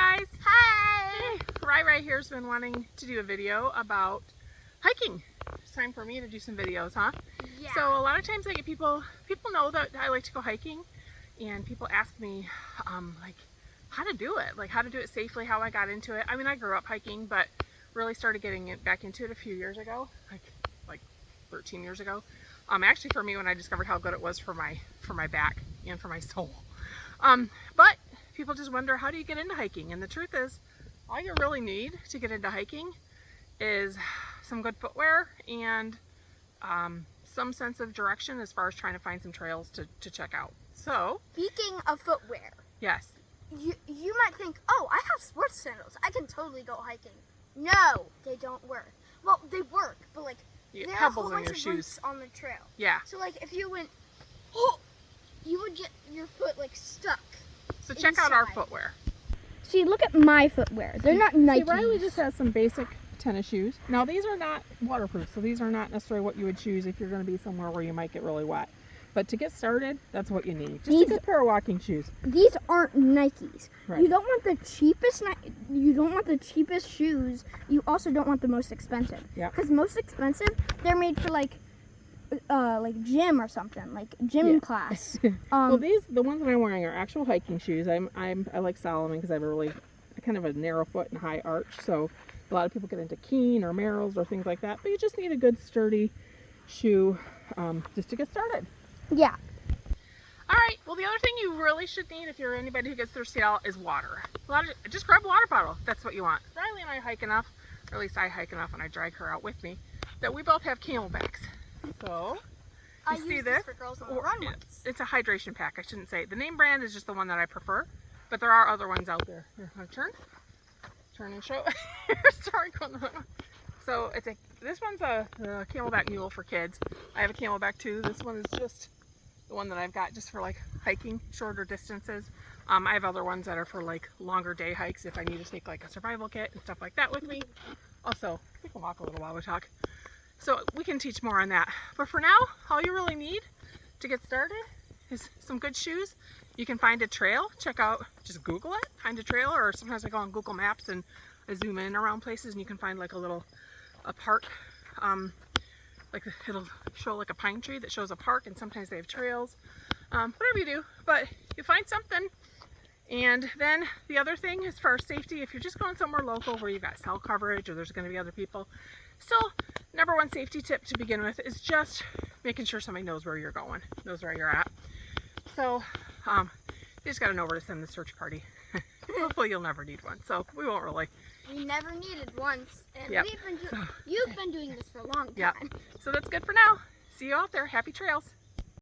guys. Hi. Hey, Rai here's been wanting to do a video about hiking. It's time for me to do some videos, huh? Yeah. So a lot of times I get people know that I like to go hiking, and people ask me like how to do it, like how to do it safely, how I got into it. I mean, I grew up hiking, but really started getting back into it a few years ago, like 13 years ago. Actually for me, when I discovered how good it was for my back and for my soul. But people just wonder, how do you get into hiking? And the truth is, all you really need to get into hiking is some good footwear and some sense of direction as far as trying to find some trails to check out. So, speaking of footwear, yes. You might think, oh, I have sports sandals. I can totally go hiking. No, they don't work. Well, they work, but like there are a whole bunch of roots on the trail. Yeah. So like if you went, oh, you would get your foot like stuck. So check out our footwear. See, look at my footwear. They're not Nikes. See, Riley just has some basic tennis shoes. Now these are not waterproof, so these are not necessarily what you would choose if you're going to be somewhere where you might get really wet. But to get started, that's what you need. Just a good pair of walking shoes. These aren't Nikes. Right. You don't want the cheapest. You don't want the cheapest shoes. You also don't want the most expensive. Yeah. Because most expensive, they're made for like gym or something, like gym class. Well, the ones that I'm wearing are actual hiking shoes. I like Salomon because I have a kind of a narrow foot and high arch. So a lot of people get into Keen or Merrell's or things like that. But you just need a good sturdy shoe just to get started. Yeah. All right. Well, the other thing you really should need if you're anybody who gets thirsty at all is water. Just grab a water bottle. That's what you want. Riley and I hike enough, or at least I hike enough, and I drag her out with me, that we both have CamelBaks. So I you see use this? for girls on the run ones. It's a hydration pack. I shouldn't say. The name brand is just the one that I prefer, but there are other ones out there. Here, I'll turn and show. Sorry, going the wrong way. So this one's a CamelBak Mule for kids. I have a CamelBak too. This one is just the one that I've got just for like hiking shorter distances. I have other ones that are for like longer day hikes if I need to take like a survival kit and stuff like that with me. Also, we can walk a little while we talk. So we can teach more on that. But for now, all you really need to get started is some good shoes. You can find a trail. Just Google it, find a trail, or sometimes I go on Google Maps and I zoom in around places and you can find like a park. Like it'll show like a pine tree that shows a park, and sometimes they have trails. Whatever you do, but you find something. And then the other thing, as far as safety, if you're just going somewhere local where you've got cell coverage or there's going to be other people, still number one safety tip to begin with is just making sure somebody knows where you're going, knows where you're at. So you just got to know where to send the search party. Hopefully you'll never need one, so we won't really. We never needed once, and Yep. you've been doing this for a long time. Yeah. So that's good for now. See you out there. Happy trails.